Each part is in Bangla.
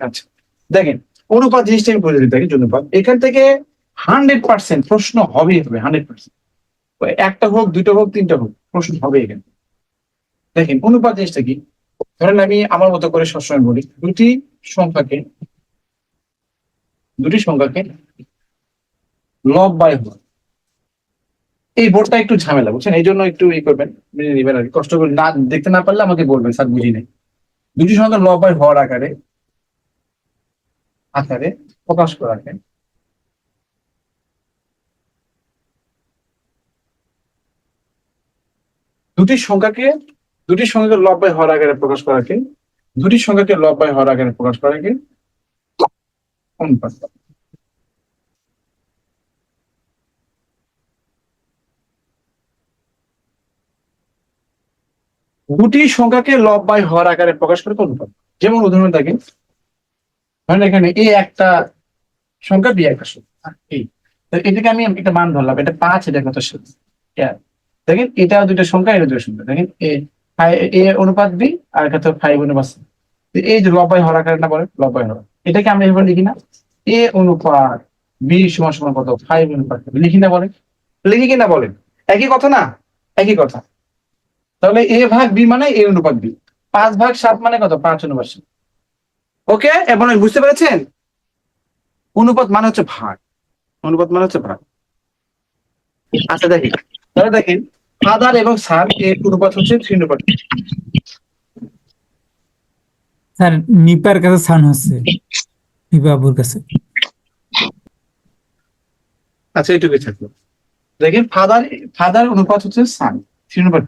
আচ্ছা দেখেন, অনুপাত জিনিসটা আমি বলে দিই, দেখেন অনুপাত এখান থেকে 100% প্রশ্ন হবেই হবে, 100%। একটা হোক, দুটো হোক, তিনটা হোক, প্রশ্ন হবে এখানে। দেখেন অনুপাত জিনিসটা কি, ধরেন আমি আমার মতো করে সবসময় বলি, দুটি সংখ্যাকে লব বাই হর। এই বোর্ডটা একটু ঝামেলা বুঝছেন, এই জন্য একটু করবেন, মেনে নিবেন আর কি। কষ্ট করে না দেখতে না পারলে আমাকে বলবেন, স্যার বুঝি নাই। দুটি সংখ্যা লব বাই হর আকারে আকারে প্রকাশ করাকে দুটি সংখ্যাকে দুটি সংখ্যাকে লব বাই হর আকারে প্রকাশ করাকে দুটি সংখ্যাকে লব বাই হর আকারে প্রকাশ করাকে অনুপাত। দুটি সংখ্যাকে লব বাই হর আকারে প্রকাশ করে অনুপাত। যেমন উদাহরণ দেখেন, ধরেন এখানে এ একটা সংখ্যা, বি একটা সংখ্যা, এই এটাকে আমি একটা মান ধরলাম, এটা 5, এটা কত 7। দেখেন এটা দুটো সংখ্যা, এটা দুটো সংখ্যা, দেখেন এ অনুপাত বি আর একটা 5 অনুপাত C। এই যে লব বাই হর আকারে না বলে, লব বাই হর, এটাকে আমরা এভাবে লিখি না, এ অনুপাত বি সমান সমান কত 5 অনুপাত লিখি না বলে, লিখি কিনা বলেন, একই কথা না, একই কথা। তাহলে এ ভাগ বি মানে এ অনুপাত বি, 5/7 মানে কত 5 অনুপাত 7। ওকে, এবং বুঝতে পেরেছেন, অনুপাত মানে হচ্ছে ভাগ, অনুপাত মানে হচ্ছে ভাগ। আচ্ছা দেখেন, তাহলে দেখেন ফাদার এবং সান এর অনুপাত হচ্ছে 3:2। স্যার নিপার কাছে সান হচ্ছে, নিপা আবুর কাছে। আচ্ছা এইটুকুই থাকলো। দেখেন ফাদার অনুপাত হচ্ছে সান 3:2।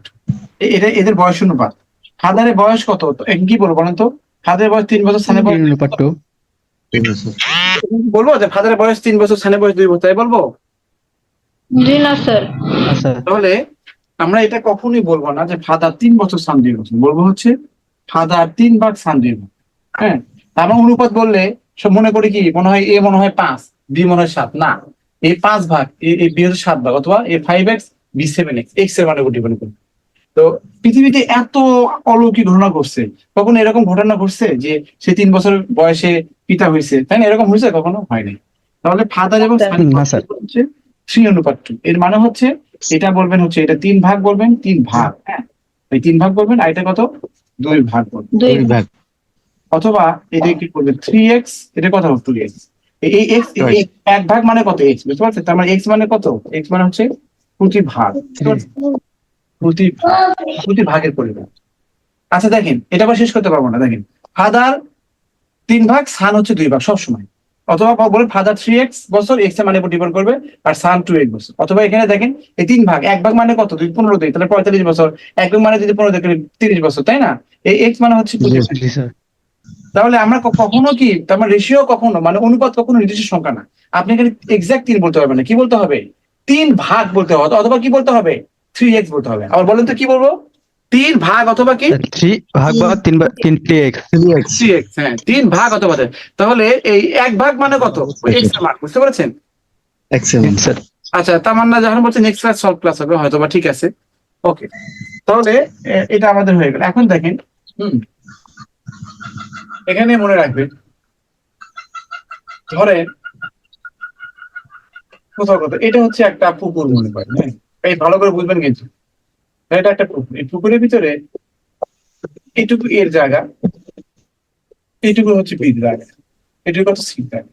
এটা এদের বয়স অনুপাত। ফাদারের বয়স কত, কি বলবো বলেন তো? ফাদারের বয়স 3 বছর, সানের বয়স 3 বছর। বলবো যে ফাদারের বয়স 3 বছর, সানের বয়স 2 বছর, তাই বলবো? জি না স্যার। তাহলে আমরা এটা কখনোই বলবো না যে ফাদার 3 বছর, সান 2 বছর, বলবো হচ্ছে ফাদার 3 ভাগ, সান 2 ভাগ। হ্যাঁ, আমার অনুপাত বললে সব মনে করি কি, মনে হয় এ মনে হয় 5, বি মনে হয় 7। না, এ 5 ভাগ, এ বি হচ্ছে 7 ভাগ, অথবা এ 5x, বি 7x, এক্স এর মানে ডিপেন্ড করে। তো পৃথিবীতে এত অলৌকিক ঘটনা ঘটছে, কখনো এরকম ঘটনা ঘটছে যে সে 3 বছর বয়সে পিতা হয়েছে, তাই না? এরকম হয়েছে? কখনো হয়নি। তাহলে ফাদার এবং স্যার। সান হচ্ছে 3:2। এর মানে হচ্ছে এটা বলবেন হচ্ছে এটা 3 ভাগ বলবেন, 3 ভাগ, হ্যাঁ এই 3 ভাগ বলবেন, আর এটা কত 2 ভাগ বলবেন। 2 ভাগ। অথবা এটা কি করবে 3x, এটা কত হবে 2x। এই x, এক ভাগ মানে কত x, বুঝতে পারছেন? তার মানে x মানে কত, x মানে হচ্ছে প্রতি ভাগ, প্রতি ভাগের পরিমাণ। আচ্ছা দেখেন, এটা আবার শেষ করতে পারবো না। দেখেন ফাদার 3 ভাগ, সান হচ্ছে 2 ভাগ সবসময়। অথবা বলেন ফাদার 3x বছর, x এর মানে উপর ডিপেন্ড করবে, আর সান 2x বছর। অথবা এখানে দেখেন এই 3 ভাগ, এক ভাগ মানে কত 2, 15 দিন, তাহলে 45 বছর, এক ভাগ মানে যদি 15 দিন 30 বছর, তাই না? এই x মানে হচ্ছে 25। তাহলে আমরা কখনো কি, তার মানে রেশিও কখনো, মানে অনুপাত কখনো নির্দিষ্ট সংখ্যা না। আপনি এখানে এক্সাক্ট 3 বলতে পারবেন না, কি বলতে হবে 3 ভাগ বলতে হবে, অথবা কি বলতে হবে 3x বলতে হবে। আবার বলেন তো কি বলবো, 3 ভাগ অথবা কি 3 ভাগ বা 3x। 3x, হ্যাঁ 3 ভাগ অথবা 3। তাহলে এই 1 ভাগ মানে কত, x এর মান, বুঝতে পেরেছেন? Excellent sir. আচ্ছা, তার মানে যখন বলছে নেক্সট ক্লাস সলভ ক্লাস হবে হয়তো বা, ঠিক আছে ওকে। তাহলে এটা আমাদের হয়ে গেল। এখন দেখেন এখানে মনে রাখবেন, ধরেন কোথাও কথা, এটা হচ্ছে একটা পুকুর মনে করেন, হ্যাঁ এই ভালো করে বুঝবেন কিন্তু, এটা একটা পুকুর, এই পুকুরের ভিতরে এইটুকু এর জায়গা, এইটুকু হচ্ছে বির জায়গা, এটুকু হচ্ছে সির জায়গা।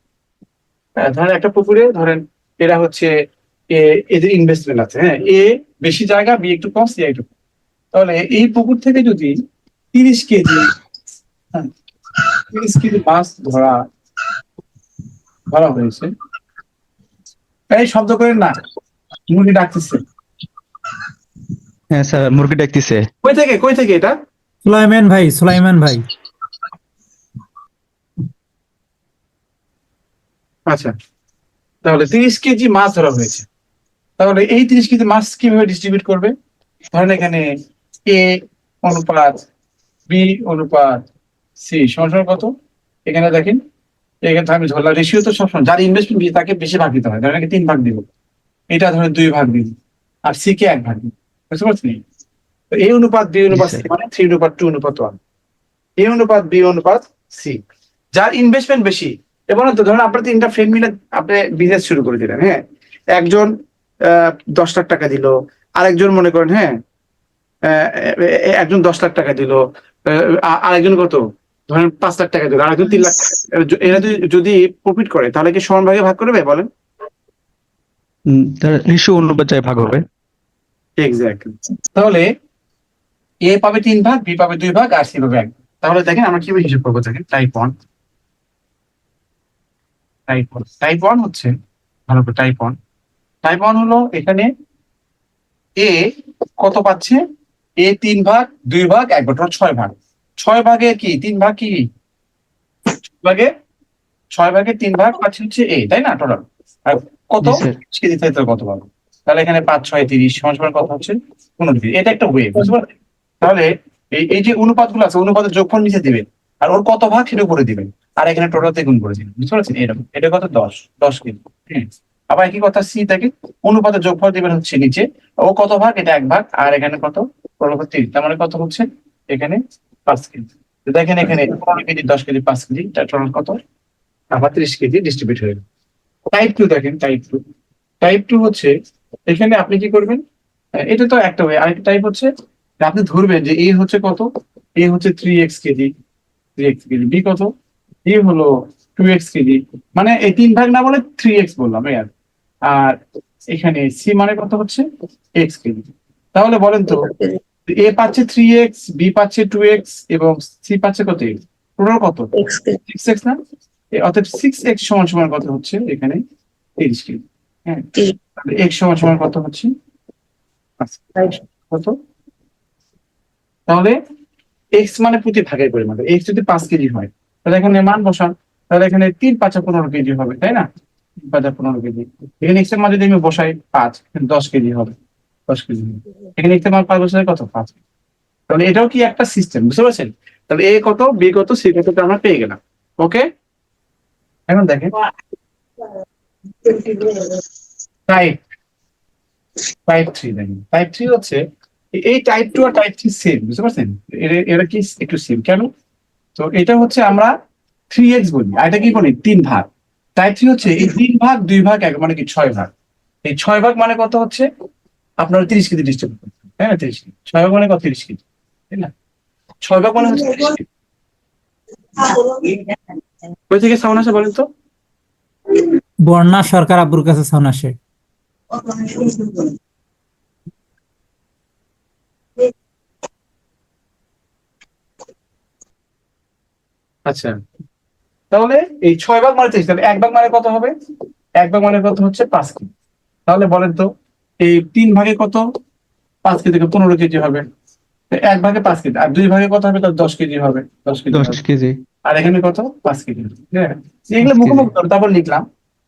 হ্যাঁ, ধরেন একটা পুকুরে, ধরেন এরা হচ্ছে এদের ইনভেস্টমেন্ট আছে, হ্যাঁ এ বেশি জায়গা, বি একটু কম, সি একটু কম। তাহলে এই পুকুর থেকে যদি 30 কেজি, হ্যাঁ 30 কেজি মাছ ধরা হয়েছে। এই শব্দ করেন না, মুরগি ডাকতেছে। হ্যাঁ স্যার, মুরগি ডাকতেছে। কই থেকে এটা? সুলাইমান ভাই, সুলাইমান ভাই। আচ্ছা, তাহলে 30 কেজি মাছ ধরা হয়েছে। তাহলে এই 30 কেজি মাছ কিভাবে ডিস্ট্রিবিউট করবে? ধরেন এখানে এ অনুপাত বি অনুপাত সি সমান কত, এখানে দেখেন, এখানে আমি ধরলাম রেশিও তো সবসময় যার ইনভেস্টমেন্ট বেশি তাকে বেশি ভাগ দিতে হয়, ধরেন 3 ভাগ দিব, এটা ধরেন 2 ভাগ দিব, আর সি কে 1 ভাগ দিব, বুঝতে পারছেন? তো এ অনুপাত বি অনুপাত সি মানে 3:2:1। এ অনুপাত বি অনুপাত সি। যার ইনভেস্টমেন্ট বেশি, এবং ধরুন আপনার 3টা ফ্রেন্ড মিলে আপনি বিজনেস শুরু করে দিলেন, হ্যাঁ, একজন 10 লাখ টাকা দিল, আরেকজন মনে করেন, হ্যাঁ, একজন 10 লাখ টাকা দিল, আরেকজন কত ধরেন 5 লাখ টাকা দিল, আরেকজন 3 লাখ। এরা যদি প্রফিট করে তাহলে কি সমান ভাগে ভাগ করবে বলেন? তার রেশিও অনুপাতে ভাগ হবে। এক্স্যাক্টলি। তাহলে এ পাবে 3 ভাগ, বি পাবে 2 ভাগ, আর সি পাবে 1 ভাগ। তাহলে দেখেন আমরা কিভাবে হিসাব করবো, দেখেন টাইপ ওয়ান হচ্ছে, ভালো করে টাইপ ওয়ান হলো এখানে এ কত পাচ্ছে, এ 3 ভাগ, 2 ভাগ, 1 ভাগ, টোটাল 6 ভাগ। 6 ভাগে কি 3 ভাগ কি 6 ভাগে 6 ভাগে 3 ভাগ পাচ্ছে হচ্ছে এ, তাই না? টোটাল আর কত জি স্যার। কেজি তাই তো কত পাবো? তাহলে এখানে 5 6 30 সমান সমান কত হচ্ছে 15 কেজি। এটা একটা ওয়ে, বুঝতে পারলেন? তাহলে এই যে অনুপাতগুলো আছে, অনুপাতের যোগফল নিচে দিবেন, আর ওর কত ভাগ সেটা উপরে দিবেন, আর এখানে টোটালতে গুণ করে দিবেন, বুঝতে পারছেন? এরকম, এটা কত 10 কেজি। আবার একই কথা সি থেকে অনুপাতের যোগফল দিবেন হচ্ছে নিচে, ও কত ভাগ, এটা 1 ভাগ, আর এখানে কত 30, তার মানে কত হচ্ছে এখানে 5 কেজি। তো দেখেন এখানে 15 কেজি, 10 কেজি, 5 কেজি, টোটাল কত, আবার 30 কেজি ডিস্ট্রিবিউট হয়ে গেল। টাইপ 2 দেখেন, টাইপ টু হচ্ছে এখানে আপনি কি করবেন, এটা তো একটা ওয়ে। আরেকটা টাইপ হচ্ছে যে আপনি ধরবেন যে এ হচ্ছে কত, এ হচ্ছে 3x KG, 3x KG, B কত, এ হলো 2x কেজি, মানে এই 3 ভাগ না বলে 3x বললাম এই আর। আর এখানে সি মানে কত হচ্ছে x কেজি। তাহলে বলেন তো, এ পাচ্ছে 3x, বি পাচ্ছে 2x, এবং সি পাচ্ছে কত, টোটাল কত, 6x না? অর্থাৎ 6x সমান সমান কত হচ্ছে এখানে 30 কেজি। হ্যাঁ, x সমান সমান কত হচ্ছে 5 কত, তাহলে এক্স মানে প্রতি ভাগের পরিমাণ। এক্স যদি 5 কেজি হয় তাহলে এখানে মান বসান, তাহলে এখানে 3 5 15 কেজি হবে, তাই না? 3 5 15 কেজি। এখানে এক্স এর মান যদি আমি বসাই 5, 10 কেজি হবে, 10 কেজি হবে। এখানে এক্স এর মান 5 বসাই কত, 5। তাহলে এটাও কি একটা সিস্টেম, বুঝতে পারছেন? তাহলে এ কত, বি কত, সি কত আমরা পেয়ে গেলাম। ওকে, এখন দেখেন টাইপ টাইপ 3, দেখেন টাইপ 3 হচ্ছে এই টাইপ 2 আর টাইপ 3 সেম, বুঝতে পারছেন? এরা কি একটু সেম কেন? তো এটা হচ্ছে আমরা 3x বলি, আর এটা কি বলি 3 ভাগ। টাইপ 3 হচ্ছে এই 3 ভাগ, 2 ভাগ, 1 মানে কি 6 ভাগ। এই 6 ভাগ মানে কত হচ্ছে আপনার 30 কেজি ডিস্ট্রিবিউট করতে হবে, তাই না? 30 কেজি, 6 ভাগ মানে কত, 30 কেজি, তাই না? 6 ভাগ মানে হচ্ছে 30 কেজি। কই থেকে সাউন্ড আসে বলেন তো? বন্যা সরকার আব্বুর কাছে সাউন্ড আসে। আচ্ছা, তাহলে এই 6 ভাগ মানে 30, তাহলে 1 ভাগ মানে কত হবে, 1 ভাগ মানে কত হচ্ছে 5 কেজি। তাহলে বলেন তো এই 3 ভাগে কত, 5 কেজি থেকে 15 কেজি হবে। 1 ভাগে 5 কেজি, আর 2 ভাগে কত হবে, তার 10 কেজি হবে, 10 কেজি দশ হবে। কেজি আর এখানে কত, 5 কেজি। হ্যাঁ, এগুলো 5 কেজি। মুখোমুখি করো, তারপর লিখলাম।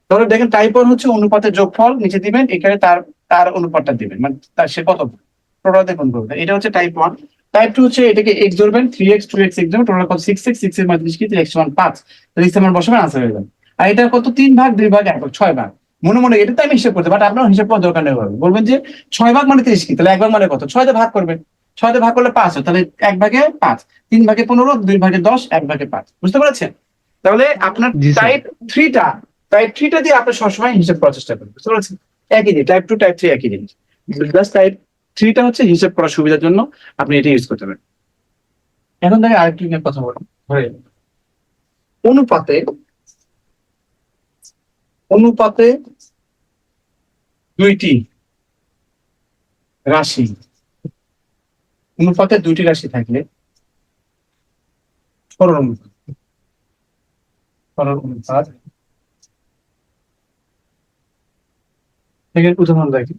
তাহলে দেখেন টাইপ 1 হচ্ছে অনুপাতের যোগফল নিচে দিবেন, এখানে তার তার অনুপাতটা দিবেন, মানে তার সে কত টোটাল দেখুন করবে। এটা হচ্ছে টাইপ 1। টাইপ 2 হচ্ছে এটাকে এক্স ধরবেন, 3x 2x এক্স ধরবেন, টোটাল কত 6x, 6 এর মাধ্যমে কি 3x সমান 5, তাহলে ইসলাম বসাবেন, আনসার হয়ে যাবে। আর এটা কত, 3 ভাগ, 2 ভাগ, 1 ভাগ, 6 ভাগ। মনে মনে এটা তো আমি হিসাব করতে, বাট আপনার হিসাব করার দরকার নেই, বলবেন যে 6 ভাগ মানে 30 কি, তাহলে 1 ভাগ মানে কত, 6 দিয়ে ভাগ করবেন, 6 দিয়ে ভাগ করলে 5 হয়, তাহলে 1 ভাগে 5, 3 ভাগে 15, 2 ভাগে 10, 1 ভাগে 5, বুঝতে পেরেছেন? তাহলে আপনার জি স্যার। টাইপ থ্রিটা দিয়ে আপনি সবসময় হিসাব করার চেষ্টা করবেন, বুঝতে পারছেন? একই জিনিস, টাইপ 2 টাইপ 3 একই জিনিস, জাস্ট টাইপ 3টা হচ্ছে হিসাব করার সুবিধার জন্য আপনি এটা ইউজ করতে পারেন। এখন দেখেন আরেকটু নিয়ে কথা বলি, ধরে অনুপাতে অনুপাতে দুইটি রাশি, অনুপাতে দুইটি রাশি থাকলে সরল অনুপাত, সরল অনুপাত থেকে উদাহরণ দেখি।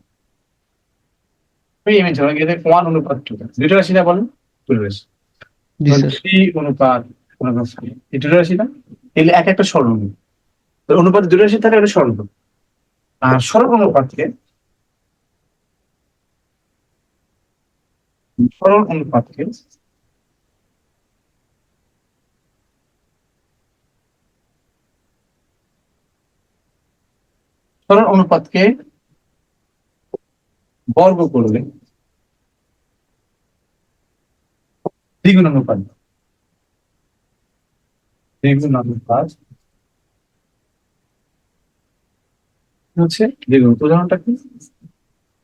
এই 1:2, দুইটা রাশি না বলেন, দুটো রাশি, জি স্যার। 3:3, এই দুটো রাশি না, এগুলো এক একটা সরল অনুপাত। তো অনুপাতে দুটো রাশি থাকে, এটা সরল অনুপাত। আর সরল অনুপাতকে সরল অনুপাতকে বর্গ করলে দ্বিগুণ অনুপাত, দ্বিগুণ অনুপাত হচ্ছে দ্বিগুণ। উদাহরণটা কি?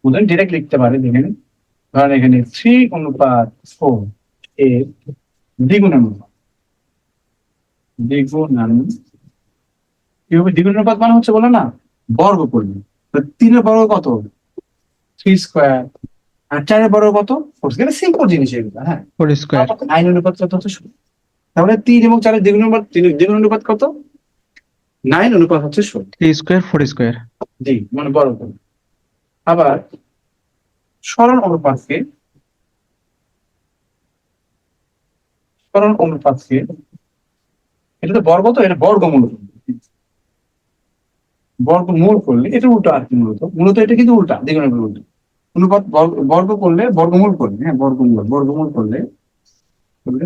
উদাহরণ ডিরেক্ট লিখতে পারি এখানে। ধরেন এখানে 3:4 এর দ্বিগুণ অনুপাত। কি হবে? দ্বিগুণ অনুপাত মানে হচ্ছে বলে না, বর্গ করলে। তো 3-এর বর্গ কত? 3 স্কোয়ার। আর 4-এর বর্গ কত? 4। এটা সিম্পল জিনিস এগুলো, হ্যাঁ। 4 স্কোয়ার। 9 অনুপাত কত হচ্ছে 16। তাহলে 3 এবং 4-এর দ্বিগুণ অনুপাত, দ্বিগুণ অনুপাত কত? 9 অনুপাত হচ্ছে 16। 3 স্কোয়ার 4 স্কোয়ার। জি, মানে বর্গ করলে। আবার সরল অনুপাতকে, এটা তো বর্গ, তো এটা বর্গমূল। বর্গমূল করলে এটা উল্টো আর কি, মূলত এটা কিন্তু উল্টা, দ্বিগুণের উল্টো। অনুপাত বর্গ করলে, বর্গমূল করলে, হ্যাঁ বর্গমূল করলে করলে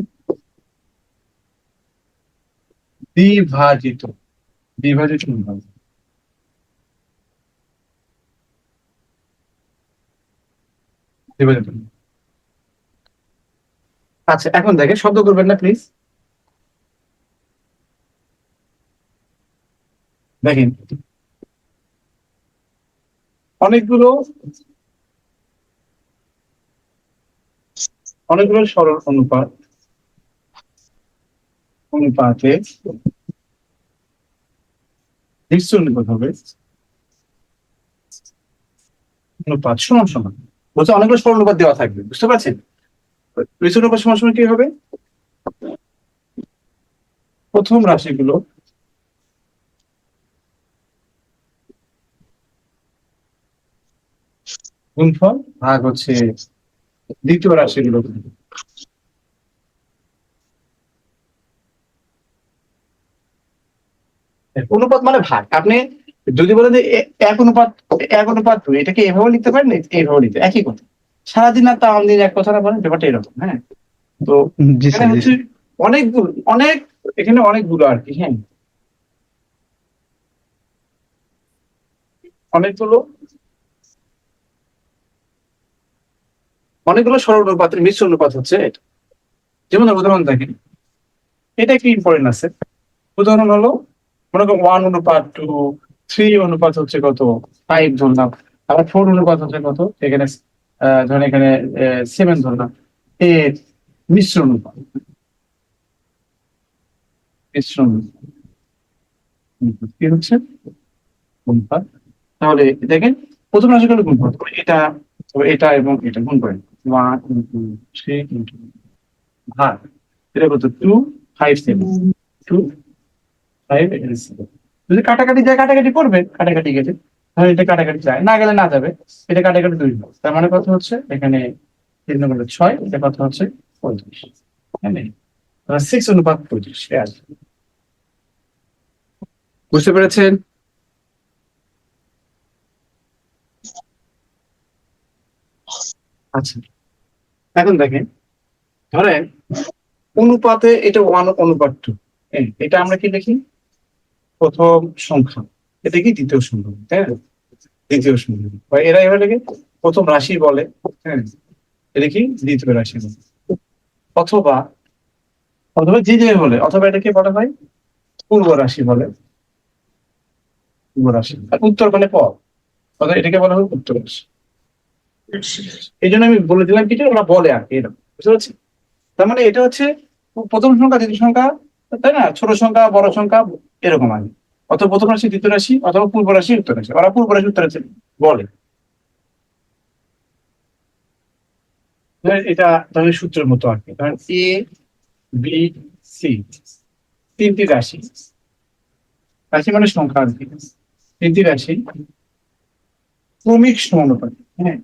বিভাজিত, অনুপাত। বিভাজিত। আচ্ছা, এখন দেখে শব্দ করবেন না প্লিজ। দেখেন, অনেকগুলো সরল অনুপাতে নিশ্চয় অনুপাত হবে, অনুপাত সমান সমান। বলছে অনেকগুলো সরল অনুপাত দেওয়া থাকবে, বুঝতে পারছেন? নিশ্চয় অনুপাত সমান সমান কি হবে? প্রথম রাশিগুলো গুণফল ভাগ হচ্ছে দ্বিতীয় রাশিগুলো। অনুপাত মানে ভাগ। আপনি যদি বলেন যে 1:2, এটাকে এভাবে লিখতে পারেন, এইভাবে লিখতে একই কথা। সারাদিন আর তাও দিন এক কথা না বলেন, ব্যাপারটা এরকম, হ্যাঁ। তো জি এখানে স্যার, জি হচ্ছে স্যার। এখানে অনেকগুলো আর কি, হ্যাঁ, অনেকগুলো সরল অনুপাতের মিশ্র অনুপাত হচ্ছে এটা। যেমন উদাহরণ দেখেন, এটা একটু ইম্পর্টেন্ট আছে। উদাহরণ হলো, মনে করেন 1:2, 3 অনুপাত হচ্ছে কত? 5 ধরলাম। আবার 4 অনুপাত হচ্ছে কত? এখানে ধরেন এখানে 7 ধরলাম। এর মিশ্র অনুপাত, মিশ্র অনুপাত কি হচ্ছে? অনুপাত। তাহলে দেখেন, প্রথম রাশিগুলো গুণ করতে হবে। এটা, তবে এটা এবং এটা গুণ করেন। 1 × 3 × ভাগ, এটা কত? 2, 5, 7, 2, 5, এখানে 7। যদি কাটাকাটি যায়, কাটাকাটি করবে, কাটাকাটি গেলে তাহলে এটা কাটাকাটি যায়, না গেলে না যাবে। এটা কাটাকাটি 2 হবে, তার মানে কত হচ্ছে? এখানে 3 নম্বরে 6, এটা কত হচ্ছে? 35। হ্যাঁ, 6:35। বুঝতে পেরেছেন? আচ্ছা, এখন দেখেন, ধরেন অনুপাতে এটা 1:2, এটা আমরা কি লিখি? প্রথম সংখ্যা। এটা কি দ্বিতীয় সংখ্যা, তাই না? দ্বিতীয় সংখ্যা, বা এরা এবার লিখে প্রথম রাশি বলে, হ্যাঁ, এটা কি দ্বিতীয় রাশি বলে। অথবা অথবা যে বলে, অথবা এটাকে বলা হয় পূর্ব রাশি বলে। পূর্ব রাশি আর উত্তর মানে পদ, অথবা এটাকে বলা হয় উত্তর রাশি। এই জন্য আমি বলে দিলাম কি, যে ওরা বলে আর কি, এরকম, বুঝতে পারছি? তার মানে এটা হচ্ছে প্রথম সংখ্যা, দ্বিতীয় সংখ্যা, তাই না? ছোট সংখ্যা, বড় সংখ্যা, এরকম আর কি। অথবা প্রথম রাশি, দ্বিতীয় রাশি, অথবা পূর্ব রাশি, উত্তর রাশি। ওরা পূর্ব রাশি, উত্তর রাশি বলে। এটা তাহলে সূত্রের মতো আর কি। ধরেন এ, বি, সি, 3টি রাশি। রাশি মানে সংখ্যা আর কি। 3টি রাশি ক্রমিক সমানুপাতিক, হ্যাঁ,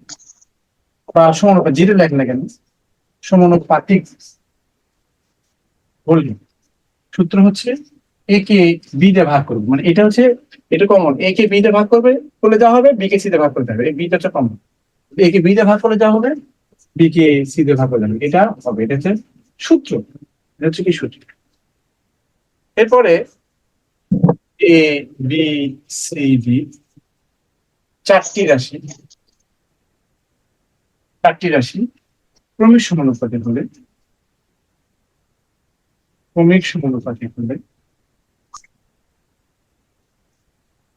বা সমানুপাত, যেটা লেখ না কেন, সমানুপাতিক বললি। সূত্র হচ্ছে এ কে বি দিয়ে ভাগ করবে, মানে এটা হচ্ছে, এটা কমন। এ কে বি দিয়ে ভাগ করলে যা হবে, বি কে সি দিয়ে ভাগ করতে হবে। এই বিটা হচ্ছে কমন। এ কে বি দিয়ে ভাগ করলে যা হবে, বি কে সি দিয়ে ভাগ করলে যাবে, এটা হবে। এটা হচ্ছে সূত্র। এটা হচ্ছে কি সূত্র? এরপরে এ, বি, সি, ডি, 4টি রাশি, 4টি রাশি ক্রমিক সমানুপাতিক হলে, ক্রমিক সমানুপাতিক হলে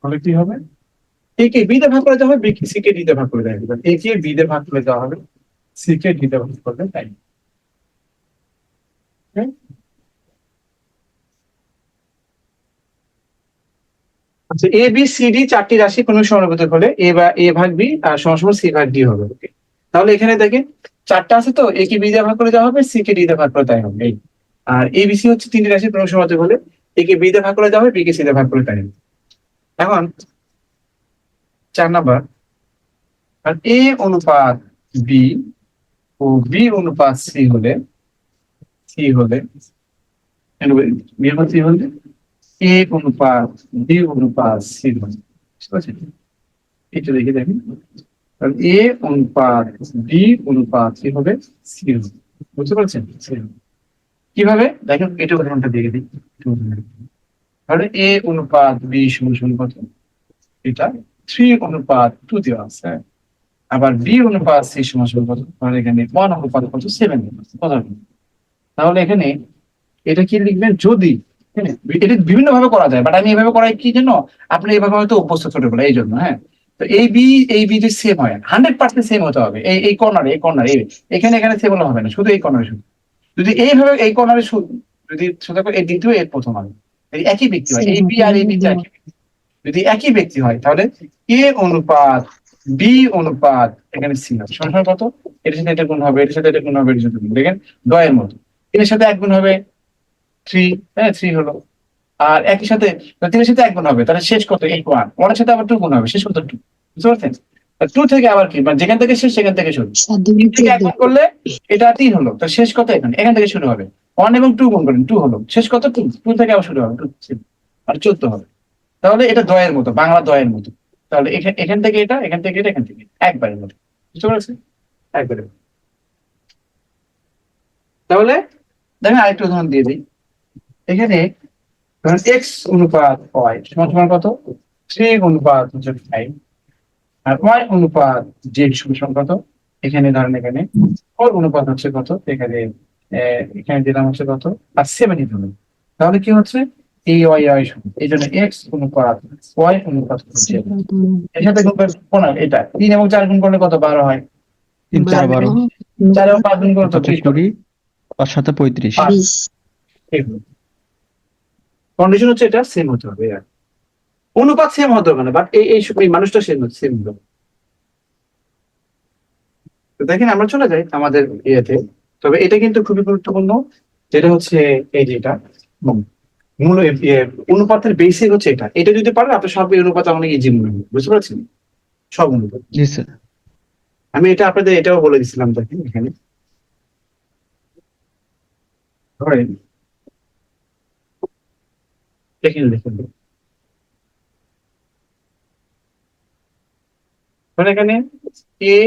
তাহলে কি হবে, এ কে বি তে ভাগ করে দেওয়া হবে, সি কে ডি তে ভাগ করে দেওয়া হবে। এ কে বি তে ভাগ করে দেওয়া হবে, সি কে ডি তে ভাগ করলে তাই। Okay? আচ্ছা, এ বি সি ডি চারটি রাশি কোন সমানুপাতিক হলে এ বা এ ভাগ বি আর সমান সমান সি ভাগ ডি হবে। Okay? তাহলে এখানে দেখেন চারটা আছে, তো এ কে বি দিয়ে ভাগ করে দেওয়া হবে, সি কে ডি দিয়ে ভাগ করে তাই হবে এই। আর এ বি সি হচ্ছে তিনটি রাশি কোন সমানুপাতিক হলে এ কে বি দিয়ে ভাগ করে দেওয়া হবে, বি কে সি দিয়ে ভাগ করে তাই হবে। এখন 4 নাম্বার, আর এ অনুপাত বি ও বি অনুপাত সি হলে, সি হলে বি অনুপাত সি হলে এ অনুপাত বি অনুপাত সি হলে, বুঝতে পারছেন? এটা দেখে দেখেন, কারণ এ অনুপাত বি অনুপাত সি হবে সি হবে, বুঝতে পারছেন? সি হবে। কিভাবে দেখেন, এটা উদাহরণটা দিয়ে দিই। তাহলে এ অনুপাত বি সমান সমান কত, এটা 3:2 দেওয়া আছে। আবার বি অনুপাত সি সমান সমান কত, তাহলে এখানে 1:কত 7 কত হবে? তাহলে এখানে এটা কি লিখবেন, যদি হ্যাঁ, এটা বিভিন্ন ভাবে করা যায়, বাট আমি এভাবে করাই কি জন্য, আপনি এভাবে হয়তো অভ্যস্ত ছোটবেলায়, এই জন্য। হ্যাঁ, তো এই বি যদি সেম হয় 100% সেম হতে হবে, এই কর্নারে এই কর্নারে এখানে এখানে সেম হলে হবে না, শুধু এই কর্নারে শুধু। যদি এইভাবে এই কর্নারে যদি শুধু এই দ্বিতীয় এর প্রথম হবে, এই একই ব্যক্তি হয়, এই বি আর এই বি একই ব্যক্তি। যদি একই ব্যক্তি হয় তাহলে এ অনুপাত বি অনুপাত এখানে সি হবে সমান সমান কত, এটার সাথে এটা গুণ হবে, এটার সাথে এটা গুণ হবে, এটার সাথে গুণ, দেখেন দয়ের মতো। এর সাথে এক গুণ হবে 3, হ্যাঁ 3 হলো। আর একই সাথে 3 এর সাথে এক গুণ হবে, তাহলে শেষ কত 1, 1 এর সাথে আবার 2 গুণ হবে, শেষ কত 2, বুঝতে পারছেন? 2 থেকে আবার কি, মানে যেখান থেকে শেষ সেখান থেকে শুরু। 3 থেকে এক গুণ করলে এটা 3 হলো, তো শেষ কত এখানে, এখান থেকে শুরু হবে। 1 এবং 2 গুণ করেন 2 হলো, শেষ কত 2, 2 থেকে আবার শুরু হবে 2 আর 14 হবে। তাহলে এটা দয়ের মতো, বাংলা দয়ের মতো। তাহলে এখান থেকে এটা, এখান থেকে এটা, এখান থেকে একবারের মতো, বুঝতে পারছেন? একবারের মতো। তাহলে দেখেন আরেকটা উদাহরণ দিয়ে দিই। এখানে ধরেন এক্স অনুপাত ওয়াই সমান সমান কত, 3 অনুপাত হচ্ছে 5, আর ওয়াই অনুপাত জেড সমান সমান কত, এখানে ধরেন এখানে 4 অনুপাত হচ্ছে কত, এখানে এখানে দিলাম হচ্ছে কত, আর 7 দিতে হবে। তাহলে কি হচ্ছে, এই ওয়াই ওয়াই সমান, এই জন্য এক্স অনুপাত ওয়াই অনুপাত হচ্ছে, এর সাথে গুণ করে কোন এটা 3 এবং 4 গুণ করলে কত, 12 হয়। 3 4 12, 4 এবং 5 গুণ করলে তো 20 20, 5 7 35। 5। কন্ডিশন হচ্ছে এটা সেম হতে হবে, আর অনুপাত সেম হতে হবে না, বাট এই মানুষটা সেম সেম হবে। তো দেখেন আমরা চলে যাই আমাদের ইয়েতে, তবে এটা কিন্তু খুবই গুরুত্বপূর্ণ, যেটা হচ্ছে এই যেটা মূল অনুপাতের বেসিক হচ্ছে এটা, এটা যদি পারেন আপনি সব অনুপাত অনেক ইজি মনে হবে, বুঝতে পারছেন? সব অনুপাত। জি স্যার। আমি এটা আপনাদের এটাও বলে দিছিলাম, দেখেন এখানে ধরেন দেখেন দেখেন ধরেন এখানে এ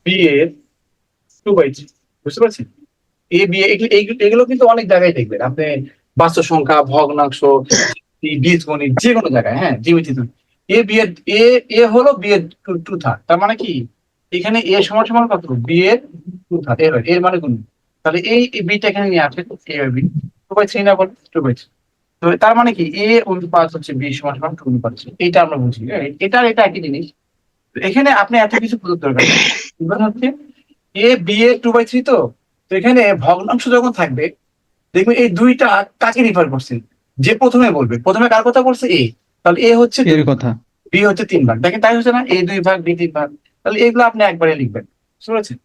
বি এর 2/3, বুঝতে পারছেন? এ বি এগুলো কিন্তু অনেক জায়গায় দেখবেন আপনি, বাস্তব সংখ্যা, ভগ্নাংশ, বীজগণিত, যে কোনো জায়গায়, হ্যাঁ জ্যামিতিতে এ বি এর এ এ হলো বি এর 2/3, তার মানে কি এখানে এ সমান সমান কত, বি এর 2/3, এর মানে কোন, তাহলে এই বিটা এখানে নিয়ে আসে, এ বি 2/3 না বল 2/3, তো তার মানে কি এ অনুপাত হচ্ছে বি সমান সমান 2 অনুপাত 3, এইটা আমরা বুঝি, হ্যাঁ? এটা এটা একই জিনিস। তো এখানে আপনি এত কিছু প্রয়োগ দরকার নেই, এবার হচ্ছে এ বি এর 2/3, তো তো এখানে ভগ্নাংশ যখন থাকবে দেখবে এই দুইটা কাকে রিফার করছে, যে প্রথমে বলবে, প্রথমে কার কথা বলছে, এ, তাহলে এ হচ্ছে এর কথা। বি হচ্ছে 3 ভাগ, দেখেন তাই হচ্ছে না, এ 2 ভাগ বি 3 ভাগ, তাহলে এগুলো আপনি একবারে লিখবেন, বুঝতে পারছেন?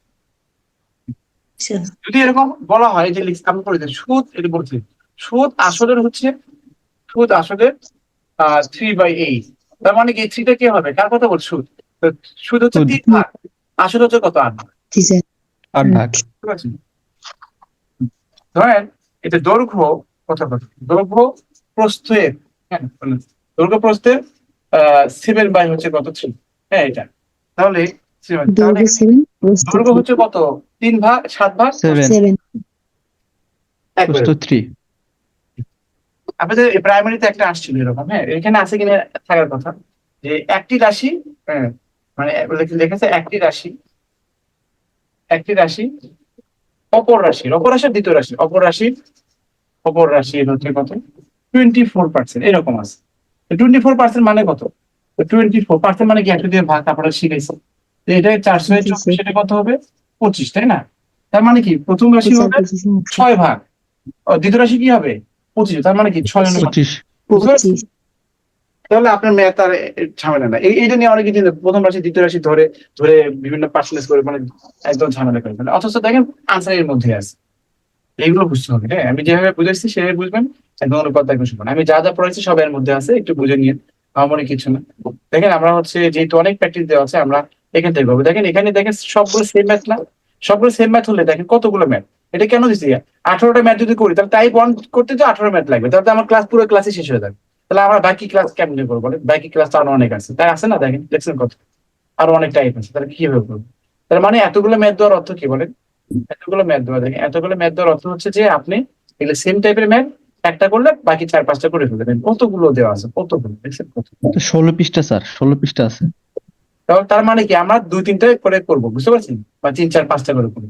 যদি এরকম বলা হয় যে আপনি পড়ে দেন সুদ, এটা বলছে সুদ আসলের হচ্ছে, সুদ আসলের 3/8, তার মানে কি 3টা কি হবে, কার কথা বলছে, সুদ, তো সুদ হচ্ছে সুদ। 3 ভাগ, আসল হচ্ছে কত, 8 ভাগ, 8 ভাগ। বুঝতে পারছেন? ধরেন এটা দৈর্ঘ্য, কথা কথা দৈর্ঘ্য প্রস্থের, হ্যাঁ বলেন, দৈর্ঘ্য প্রস্থের 7/, হচ্ছে কত 3, হ্যাঁ এটা, তাহলে 7, তাহলে দৈর্ঘ্য হচ্ছে কত, 3 ভাগ 7 ভাগ 7 একবারে। প্রস্থ 3। আপনাদের প্রাইমারিতে একটা আসছিল এরকম, হ্যাঁ এখানে আছে কিনা থাকার কথা, যে একটি রাশি, হ্যাঁ মানে লেখা আছে একটি রাশি অপর রাশির দ্বিতীয় রাশি অপর রাশির হচ্ছে কত 24%, এরকম আছে। 24% মানে কত? 24% মানে কি 100 দিয়ে ভাগ আপনারা শিখাইছেন। তো এটা 424 সেটা কত হবে? 25, তাই না? তার মানে কি প্রথম রাশি হবে 6 ভাগ, দ্বিতীয় রাশি কি হবে? 25, তার মানে কি 6 অনুপাত। 25। বুঝতে পারছেন? তাহলে আপনার ম্যাথ আর ঝামেলা না। এইটা নিয়ে অনেকে কিন্তু প্রথম রাশি দ্বিতীয় রাশি ধরে ধরে বিভিন্ন পার্সেন্টেজ করে মানে একদম ঝামেলা করে ফেলে, অথচ দেখেন আনসার এর মধ্যে আছে। এইগুলো বুঝতে হবে, হ্যাঁ আমি যেভাবে বুঝাচ্ছি সেভাবে বুঝবেন, একদম অনুপাত একদম শুনবেন। আমি যা যা পড়াইছি সব এর মধ্যে আছে, একটু বুঝে নিয়ে আমার মনে কিছু না। দেখেন আমরা হচ্ছে যেহেতু অনেক প্র্যাকটিস দেওয়া আছে, আমরা এখান থেকে পাবো। দেখেন এখানে দেখেন সবগুলো সেম ম্যাথ না, সবগুলো সেম ম্যাথ হলে দেখেন কতগুলো ম্যাথ। এটা কেন দিচ্ছি? 18টা ম্যাথ যদি করি তাহলে টাইপ 1 করতে তো 18 ম্যাথ লাগবে, তাহলে তো আমার ক্লাস পুরো ক্লাসই শেষ হয়ে যাবে। তাহলে আমরা বাকি ক্লাস কেমনে করবো বলেন? বাকি ক্লাস তো আরো অনেক আছে, তাই আছে না? দেখেন দেখছেন কত আরো অনেক টাইপ আছে, তাহলে কিভাবে করবো? তার মানে এতগুলো ম্যাথ দেওয়ার অর্থ কি বলেন? এতগুলো ম্যাথ দেওয়া, দেখেন এতগুলো ম্যাথ দেওয়ার অর্থ হচ্ছে যে আপনি এগুলো সেম টাইপের ম্যাথ একটা করলে বাকি 4-5টা করে ফেলবেন। কতগুলো দেওয়া আছে, কতগুলো দেখছেন কত। তো 16 পৃষ্ঠা স্যার, 16 পৃষ্ঠা আছে। তাহলে তার মানে কি আমরা 2-3টা করে করবো, বুঝতে পারছেন? বা 3-4-5টা করে করবো।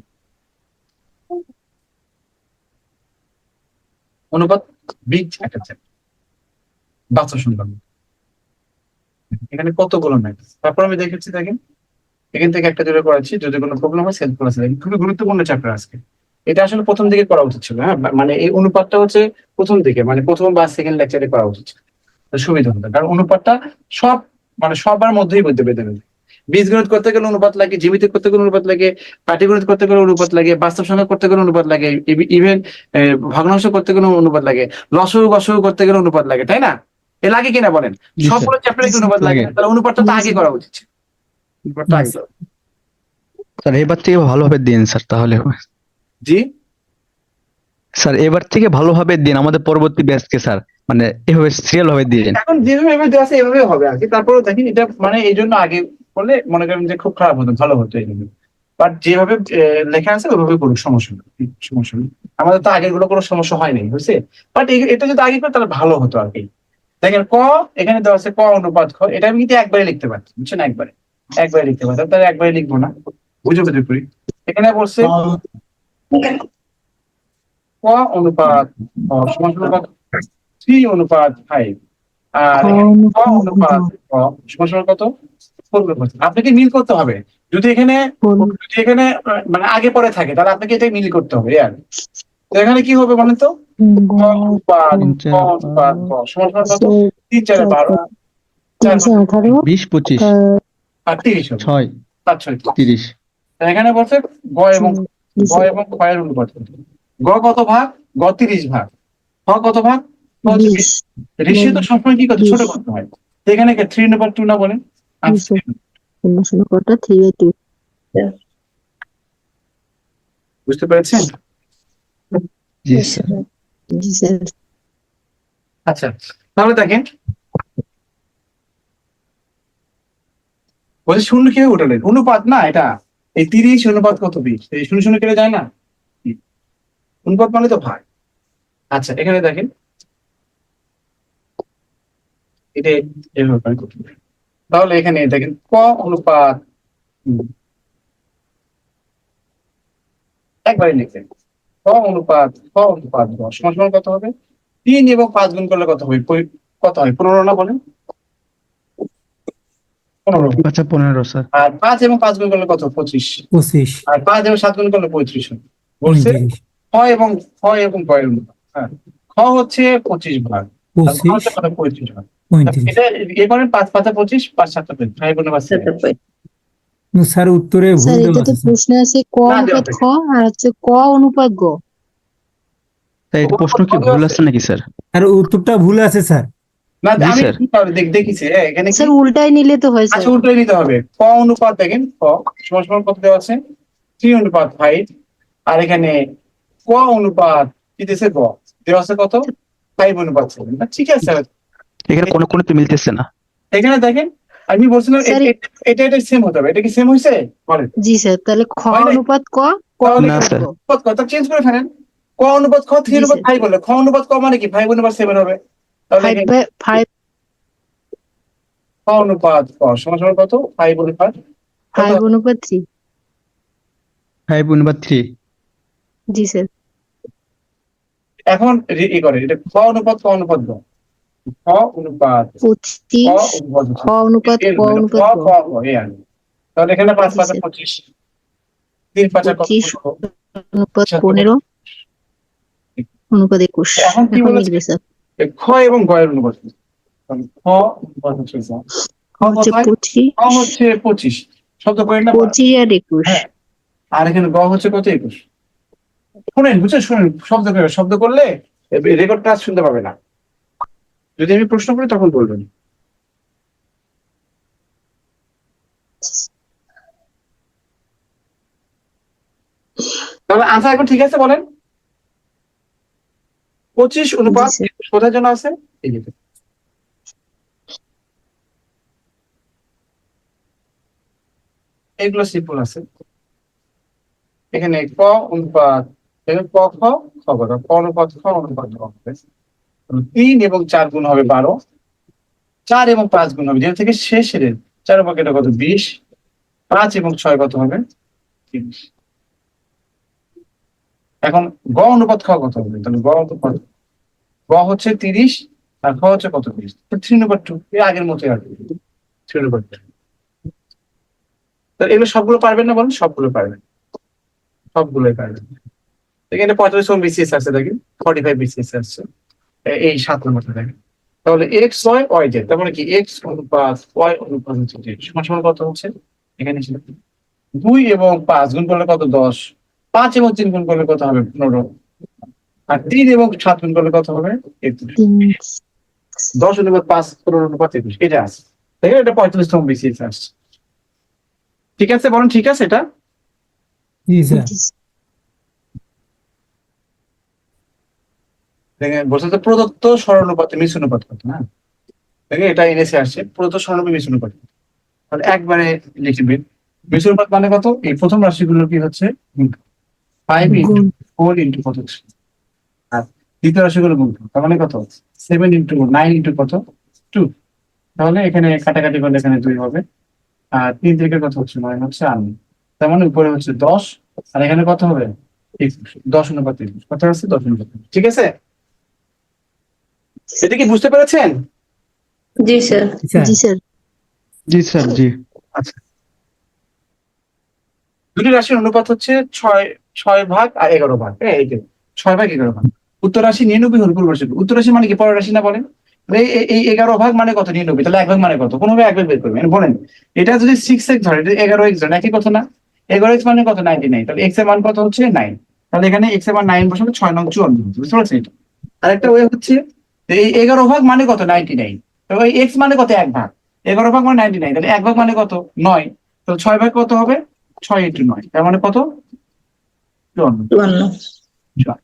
অনুপাত বিগ একটা চ্যাপ্টার, বাচ্চা শুনলাম এখানে কতগুলো ম্যাথ। তারপর আমি দেখেছি দেখেন এখান থেকে একটা দুটো করাচ্ছি, যদি কোনো প্রবলেম হয় সেলফ ক্লাসে দেখেন। খুবই গুরুত্বপূর্ণ চ্যাপ্টার আজকে। এটা আসলে প্রথম দিকে করা উচিত ছিল, হ্যাঁ মানে এই অনুপাতটা হচ্ছে প্রথম দিকে মানে প্রথম বা সেকেন্ড লেকচারে করা উচিত ছিল, তাহলে সুবিধা হতো। কারণ অনুপাতটা সব মানে সবার মধ্যেই বলতে পেতে হবে। বীজগণিত করতে গেলে অনুপাত লাগে, জ্যামিতি করতে গেলে অনুপাত লাগে, পাটিগণিত করতে গেলে অনুপাত লাগে, বাস্তব সংখ্যা করতে গেলে অনুপাত লাগে, ইভেন ভগ্নাংশ করতে গেলে অনুপাত লাগে, লসগু গসগু করতে গেলে অনুপাত লাগে, তাই না? এ লাগে কিনা বলেন? জি স্যার, সবগুলো চ্যাপ্টারে কি অনুপাত লাগে লাগে। না? তাহলে অনুপাতটা তো আগে করা উচিত ছিল। অনুপাতটা আগে করা- স্যার এবার থেকে ভালোভাবে দিন স্যার, তাহলে হবে। জি স্যার এবার থেকে ভালোভাবে দিন আমাদের পরবর্তী ব্যাচকে স্যার, মানে এভাবে সিরিয়াল ভাবে দিন। এখন যেভাবে এভাবে দেওয়া আছে এভাবে হবে আর কি। তারপরেও দেখেন এটা মানে এই জন্য আগে করলে মনে করেন যে খুব খারাপ হতো, ভালো হতো এই জন্য। বাট যেভাবে লেখা আছে ওইভাবে করুক, সমস্যা নেই, সমস্যা নেই। আমাদের তো আগের গুলো কোনো সমস্যা হয় নাই, বুঝছে? বাট এটা যদি আগে করে তাহলে ভালো হতো আর কি। দেখেন ক, এখানে দেওয়া আছে ক অনুপাত খ, এটা আমি কিন্তু একবারে লিখতে পারছি, বুঝছেন? একবারে একবারে লিখতে পারতাম, তাহলে একবারে লিখবো না, বুঝে বুঝে করি। এখানে বলছে ক অনুপাত সমান সমান কত? 3:5। আর এখানে ক অনুপাত ক সমান সমান কত? 4:5। আপনাকে মিল করতে হবে। যদি এখানে মানে আগে পরে থাকে তাহলে আপনাকে এটাই মিল করতে হবে আর। তো এখানে কি হবে বলেন তো? ক অনুপাত তিন ক চার অনুপাত ক সমান সমান কত? 3-4-12, 20 25 আর 30 হবে। 6 7-6 30। তো এখানে বলছে গ এবং খ এর অনুপাত কত? গ কত ভাগ? গ 30 ভাগ। খ কত ভাগ? খ হচ্ছে 20। রেশিও তো সবসময় কি করতে ছোট করতে হয়। তো এখানে 3/2 না বলেন? আচ্ছা, বুঝতে পেরেছেন? জি স্যার। আচ্ছা তাহলে দেখেন বলছে শূন্য কিভাবে উঠালেন? অনুপাত না এটা, এই 30 অনুপাত কত 20, এই শূন্য শূন্য কেটে যায় না? অনুপাত মানে তো ভাগ। আচ্ছা এখানে দেখেন এটা এভাবে আমি করতে পারি। তাহলে এখানে দেখেন ক অনুপাত একবারে লিখলেন ক অনুপাত গ সমান সমান কত হবে? 3 এবং 5 গুণ করলে কত হবে? কত হয়? 15 না বলেন? 15। আচ্ছা 15 স্যার। আর 5 এবং 5 গুণ করলে কত? 25। 25 আর 5 এবং 7 গুণ করলে 35 হয়। বলছে 35 খ এবং ক এর অনুপাত। হ্যাঁ, খ হচ্ছে 25 ভাগ আর গ 25 হচ্ছে কত? 35 ভাগ। 35। এটা এ করেন 5-5 25, 5-7 25, 5 গুণ 5 স্যার উত্তরে ভুল স্যার দেওয়া এটাতে আছে স্যার। প্রশ্ন আছে ক না দেওয়া অনুপাত থাকে। খ আর হচ্ছে ক অনুপাত গ। তাই এটা প্রশ্ন কি ভুল আছে নাকি স্যার? আর উত্তরটা ভুল আছে স্যার। না জি আমি স্যার। দেখেছি, হ্যাঁ, এখানে কি? স্যার উল্টাই নিলে তো হয় স্যার। আচ্ছা উল্টাই নিতে হবে। ক অনুপাত দেখেন ক সমান সমান কত দেওয়া আছে? 3:5। আর এখানে ক অনুপাত কি দিয়েছে? গ দেওয়া আছে কত? 5:7। না ঠিক আছে। এখানে কোনো তো মিলতেছে না। এখানে দেখেন আমি বলছিলাম স্যার এটা সেম হতে হবে। এটা কি সেম হয়েছে বলেন? জি স্যার, তাহলে খ হয় নাই? অনুপাত ক, ক তাহলে না অনুপাত স্যার। গ। অনুপাত কত চেঞ্জ করে ফেলেন। ক অনুপাত খ জি 3:5 স্যার। বললে খ অনুপাত ক মানে কি 5:7 হবে। তাহলে ফাইভ এখানে বাই ফাইভ ক অনুপাত ক সমান সমান কত? 5:5 কত? ফাইভ অনুপাত 3। 5/3। জি স্যার। এখন ই করে এটা ক অনুপাত ক অনুপাত গ। খ অনুপাত 25 খ অনুপাত ক অনুপাত গ। তাহলে এখানে 5 জি, 5 স্যার। 25, 3 5 কত 25 অনুপাত আচ্ছা, 15 অনুপাত 21। এখন কি এখন বলেছে? মিলবে স্যার। খ এবং গ এর অনুপাত কি? তাহলে খ অনুপাত হচ্ছে গ। খ হচ্ছে কোথায়? 25 খ হচ্ছে 25, শব্দ করেন না? 25 আর 21। হ্যাঁ, আর এখানে গ হচ্ছে কত? 21। শুনেন, বুঝছেন? শুনেন, শব্দ করে, শব্দ করলে রেকর্ডটা শুনতে পাবে না। যদি আমি প্রশ্ন করি তখন বলবেন। তাহলে আনসার এখন ঠিক আছে বলেন? 25 অনুপাত জি, স্যার। কোথায় যেন আছে? এই যে এগুলো সিম্পল আছে। এখানে ক অনুপাত, এখানে ক খ, খ কথা, ক অনুপাত খ অনুপাত গ হবে। 3 এবং 4 গুণ হবে 12, 4 এবং 5 গুণ হবে, যেটা থেকে শেষের 4 পকেটে কত? 20, 5 এবং 6 কত হবে? 30। এখন গ অনুপাত খ কত হবে? তাহলে গ অনুপাত, গ হচ্ছে 30 আর খ হচ্ছে কত? 20। 3/2, এর আগের মতোই আর 3/2। তাহলে এগুলো সবগুলো পারবেন না বলেন? সবগুলো পারবেন, সবগুলোই পারবেন। এখানে 45 বিসিএস আছে, দেখেন 45 বিসিএস আসছে এই 7 নম্বরটা দেখেন। তাহলে এক্স ওয়াই ওয়াই জেড, তার মানে কি এক্স অনুপাত ওয়াই অনুপাত হচ্ছে জেড সমান সমান কত হচ্ছে? এখানে ছিল 2 এবং 5 গুণ করলে কত? 10, 5 এবং 3 গুণ করলে কত হবে? 15, আর 3 এবং 7 গুণ করলে কত হবে? 21। 10 অনুপাত 5, 15 অনুপাত 21, এটা আছে। দেখেন এটা 45তম বিসিএস আসছে। ঠিক আছে বলেন, ঠিক আছে এটা? জি স্যার। দেখেন বলছে তো প্রদত্ত সরলনুপাতে মিশ্র অনুপাত কত, না? দেখেন এটা এনেছে আসছে প্রদত্ত সরলনুপাতে মিশ্র অনুপাত। তাহলে একবারে লিখবেন মিশ্র অনুপাত মানে কত? এই প্রথম রাশিগুলো কি হচ্ছে? 5 ইন্টু গুণ। 4 ইন্টু কত? আর দ্বিতীয় রাশিগুলো গুণ, তার মানে কত? 7 ইন্টু 9 ইন্টু কত? 2। তাহলে এখানে কাটাকাটি করলে এখানে 2 হবে, আর 3 থেকে কত হচ্ছে? 9 হচ্ছে 8। তার মানে উপরে হচ্ছে 10, আর এখানে কত হবে? 10 অনুপাত 21, কত আছে? 10 অনুপাত 21। ঠিক আছে? এটা কি বুঝতে পেরেছেন? জি স্যার। স্যার জি স্যার। জি স্যার, জি। আচ্ছা, দুটি রাশির অনুপাত হচ্ছে 6 ভাগ আর 11 ভাগ। এই যে 6 ভাগ 11 ভাগ। উত্তর রাশি 99 হল পূর্ব রাশি। উত্তর রাশি মানে কি? পরের রাশি না বলেন? এই 11 ভাগ মানে কত? 99। তাহলে 1 ভাগ মানে কত? কোনোভাবে 1 ভাগ বের করবেন, বলেন। এটা যদি 6x ধরে, এটা 11x ধরে, একই কথা না? 11x মানে কত? 99। তাহলে x এর মান কত হচ্ছে? 9। তাহলে এখানে x এর মান 9 বসাবে, 6 নং 54। বুঝতে পারছেন এটা? আরেকটা ওয়ে হচ্ছে যে এই 11 ভাগ মানে কত? 99। তো এই x মানে কত? 1 ভাগ। 11 ভাগ মানে 99, তাহলে 1 ভাগ মানে কত? 9। তো 6 ভাগ কত হবে? 6 ইন্টু 9, তার মানে কত? 54। 52।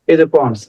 এই যে পয়েন্টস।